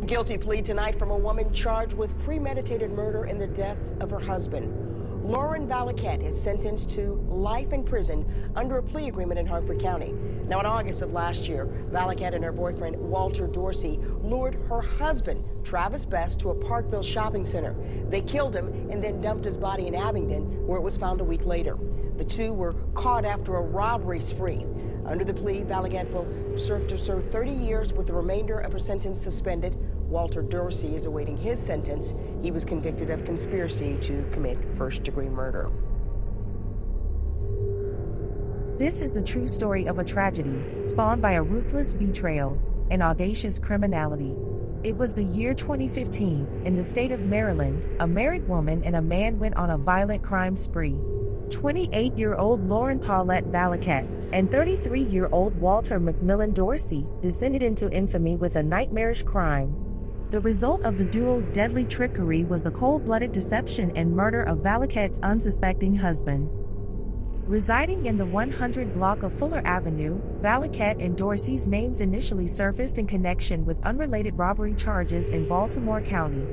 Guilty plea tonight from a woman charged with premeditated murder in the death of her husband. Lauren Valiquet is sentenced to life in prison under a plea agreement in Harford County. Now, in August of last year, Valiquet and her boyfriend, Walter Dorsey, lured her husband, Travis Best, to a Parkville shopping center. They killed him and then dumped his body in Abingdon, where it was found a week later. The two were caught after a robbery spree. Under the plea, Valiquet will serve 30 years with the remainder of her sentence suspended. Walter Dorsey is awaiting his sentence. He was convicted of conspiracy to commit first-degree murder. This is the true story of a tragedy spawned by a ruthless betrayal and audacious criminality. It was the year 2015. In the state of Maryland, a married woman and a man went on a violent crime spree. 28-year-old Lauren Paulette Valiquet and 33-year-old Walter McMillan Dorsey descended into infamy with a nightmarish crime. The result of the duo's deadly trickery was the cold-blooded deception and murder of Valiquet's unsuspecting husband. Residing in the 100 block of Fuller Avenue, Valiquet and Dorsey's names initially surfaced in connection with unrelated robbery charges in Baltimore County.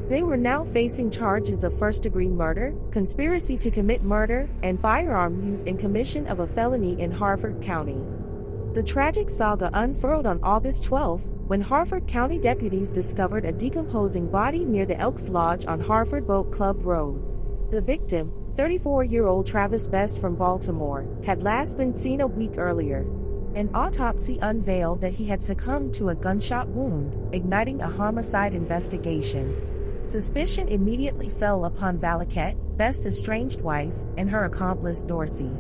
They were now facing charges of first-degree murder, conspiracy to commit murder, and firearm use in commission of a felony in Harford County. The tragic saga unfurled on August 12, when Harford County deputies discovered a decomposing body near the Elks Lodge on Harford Boat Club Road. The victim, 34-year-old Travis Best from Baltimore, had last been seen a week earlier. An autopsy unveiled that he had succumbed to a gunshot wound, igniting a homicide investigation. Suspicion immediately fell upon Valiquet, Best's estranged wife, and her accomplice Dorsey.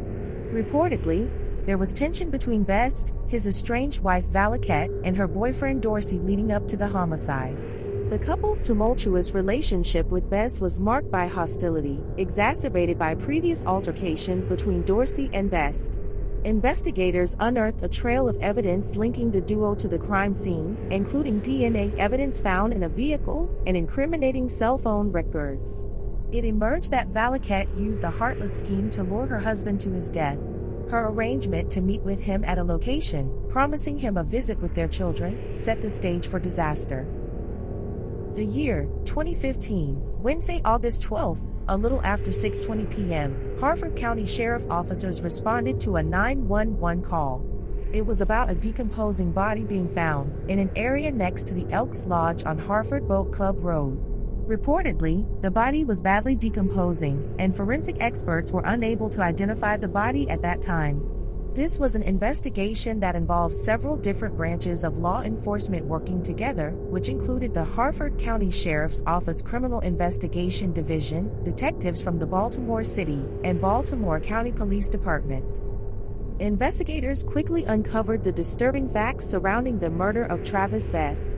Reportedly, there was tension between Best, his estranged wife Valiquet, and her boyfriend Dorsey leading up to the homicide. The couple's tumultuous relationship with Best was marked by hostility, exacerbated by previous altercations between Dorsey and Best. Investigators unearthed a trail of evidence linking the duo to the crime scene, including DNA evidence found in a vehicle and incriminating cell phone records. It emerged that Valiquet used a heartless scheme to lure her husband to his death. Her arrangement to meet with him at a location, promising him a visit with their children, set the stage for disaster. The year, 2015, Wednesday, August 12, a little after 6:20 p.m., Harford County Sheriff officers responded to a 911 call. It was about a decomposing body being found in an area next to the Elks Lodge on Harford Boat Club Road. Reportedly, the body was badly decomposing, and forensic experts were unable to identify the body at that time. This was an investigation that involved several different branches of law enforcement working together, which included the Harford County Sheriff's Office Criminal Investigation Division, detectives from the Baltimore City and Baltimore County Police Department. Investigators quickly uncovered the disturbing facts surrounding the murder of Travis Best.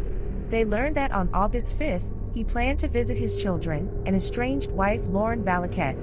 They learned that on August 5th, he planned to visit his children and estranged wife Lauren Valiquet.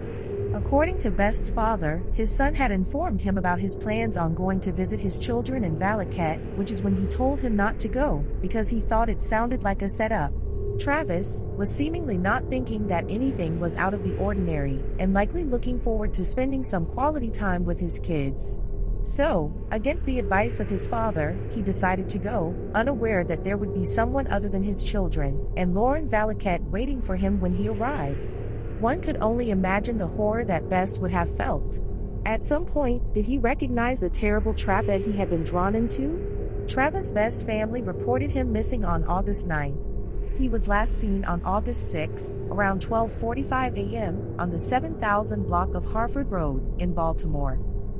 According to Best's father, his son had informed him about his plans on going to visit his children in Valiquet, which is when he told him not to go, because he thought it sounded like a setup. Travis was seemingly not thinking that anything was out of the ordinary, and likely looking forward to spending some quality time with his kids. So, against the advice of his father, he decided to go, unaware that there would be someone other than his children, and Lauren Valiquet waiting for him when he arrived. One could only imagine the horror that Best would have felt. At some point, did he recognize the terrible trap that he had been drawn into? Travis Best's family reported him missing on August 9th. He was last seen on August 6th, around 12:45 a.m., on the 7000 block of Harford Road, in Baltimore.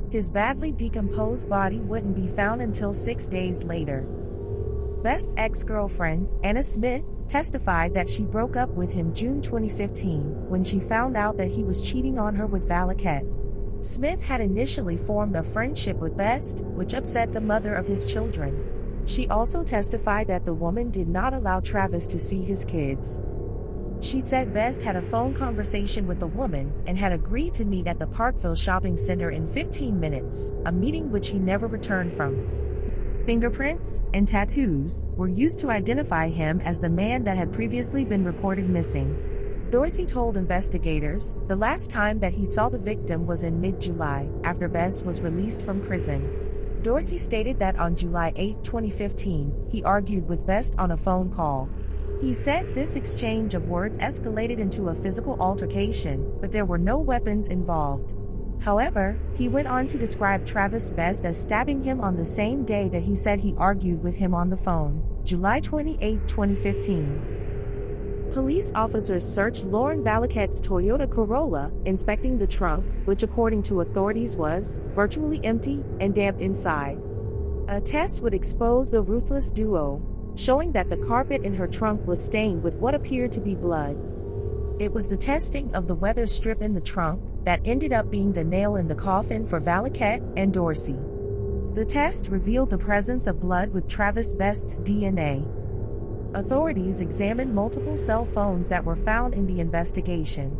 His badly decomposed body wouldn't be found until 6 days later. Best's ex-girlfriend, Anna Smith, testified that she broke up with him June 2015 when she found out that he was cheating on her with Valiquet. Smith had initially formed a friendship with Best, which upset the mother of his children. She also testified that the woman did not allow Travis to see his kids. She said Best had a phone conversation with the woman and had agreed to meet at the Parkville shopping center in 15 minutes, a meeting which he never returned from. Fingerprints and tattoos were used to identify him as the man that had previously been reported missing. Dorsey told investigators the last time that he saw the victim was in mid-July, after Best was released from prison. Dorsey stated that on July 8, 2015, he argued with Best on a phone call. He said this exchange of words escalated into a physical altercation, but there were no weapons involved. However, he went on to describe Travis Best as stabbing him on the same day that he said he argued with him on the phone, July 28, 2015. Police officers searched Lauren Valiquet's Toyota Corolla, inspecting the trunk, which according to authorities was virtually empty and damp inside. A test would expose the ruthless duo, showing that the carpet in her trunk was stained with what appeared to be blood. It was the testing of the weather strip in the trunk that ended up being the nail in the coffin for Valiquet and Dorsey. The test revealed the presence of blood with Travis Best's DNA. Authorities examined multiple cell phones that were found in the investigation.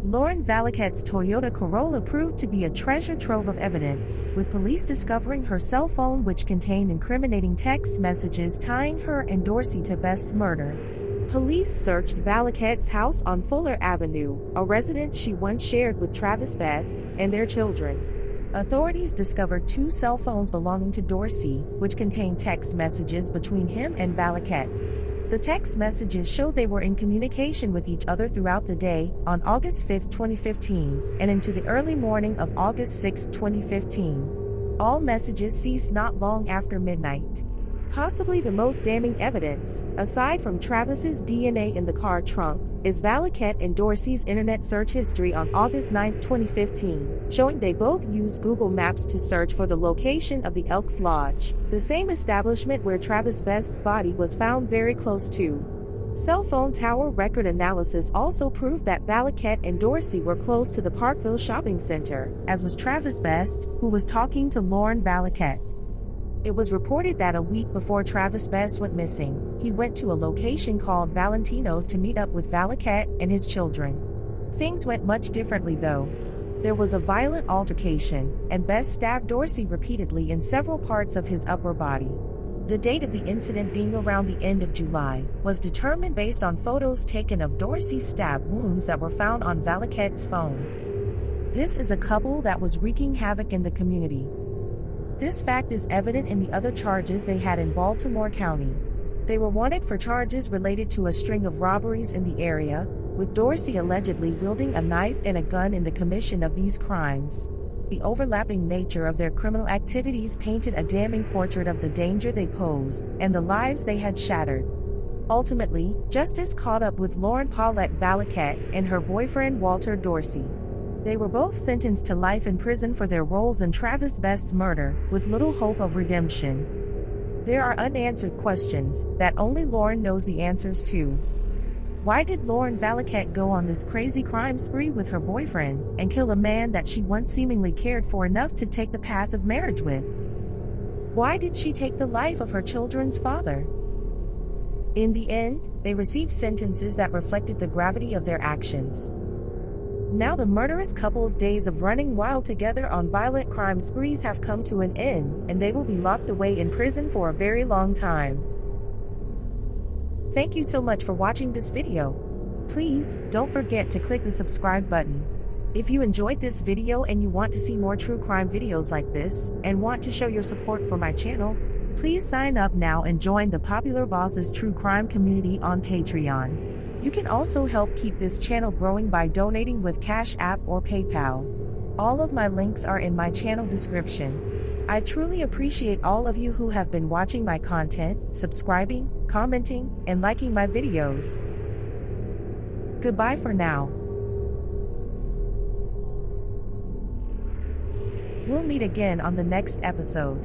Lauren Valiquet's Toyota Corolla proved to be a treasure trove of evidence, with police discovering her cell phone, which contained incriminating text messages tying her and Dorsey to Best's murder. Police searched Valiquet's house on Fuller Avenue, a residence she once shared with Travis Best and their children. Authorities discovered 2 cell phones belonging to Dorsey, which contained text messages between him and Valiquet. The text messages showed they were in communication with each other throughout the day, on August 5, 2015, and into the early morning of August 6, 2015. All messages ceased not long after midnight. Possibly the most damning evidence, aside from Travis's DNA in the car trunk, is Valiquet and Dorsey's internet search history on August 9, 2015, showing they both used Google Maps to search for the location of the Elks Lodge, the same establishment where Travis Best's body was found very close to. Cell phone tower record analysis also proved that Valiquet and Dorsey were close to the Parkville shopping center, as was Travis Best, who was talking to Lauren Valiquet. It was reported that a week before Travis Best went missing, he went to a location called Valentino's to meet up with Valiquet and his children. Things went much differently though. There was a violent altercation, and Best stabbed Dorsey repeatedly in several parts of his upper body. The date of the incident being around the end of July was determined based on photos taken of Dorsey's stab wounds that were found on Valiquet's phone. This is a couple that was wreaking havoc in the community. This fact is evident in the other charges they had in Baltimore County. They were wanted for charges related to a string of robberies in the area, with Dorsey allegedly wielding a knife and a gun in the commission of these crimes. The overlapping nature of their criminal activities painted a damning portrait of the danger they posed and the lives they had shattered. Ultimately, justice caught up with Lauren Paulette Valiquet and her boyfriend Walter Dorsey. They were both sentenced to life in prison for their roles in Travis Best's murder, with little hope of redemption. There are unanswered questions that only Lauren knows the answers to. Why did Lauren Valiquet go on this crazy crime spree with her boyfriend and kill a man that she once seemingly cared for enough to take the path of marriage with? Why did she take the life of her children's father? In the end, they received sentences that reflected the gravity of their actions. Now the murderous couple's days of running wild together on violent crime sprees have come to an end, and they will be locked away in prison for a very long time. Thank you so much for watching this video. Please, don't forget to click the subscribe button. If you enjoyed this video and you want to see more true crime videos like this, and want to show your support for my channel, please sign up now and join the Popular Bosses True Crime community on Patreon. You can also help keep this channel growing by donating with Cash App or PayPal. All of my links are in my channel description. I truly appreciate all of you who have been watching my content, subscribing, commenting, and liking my videos. Goodbye for now. We'll meet again on the next episode.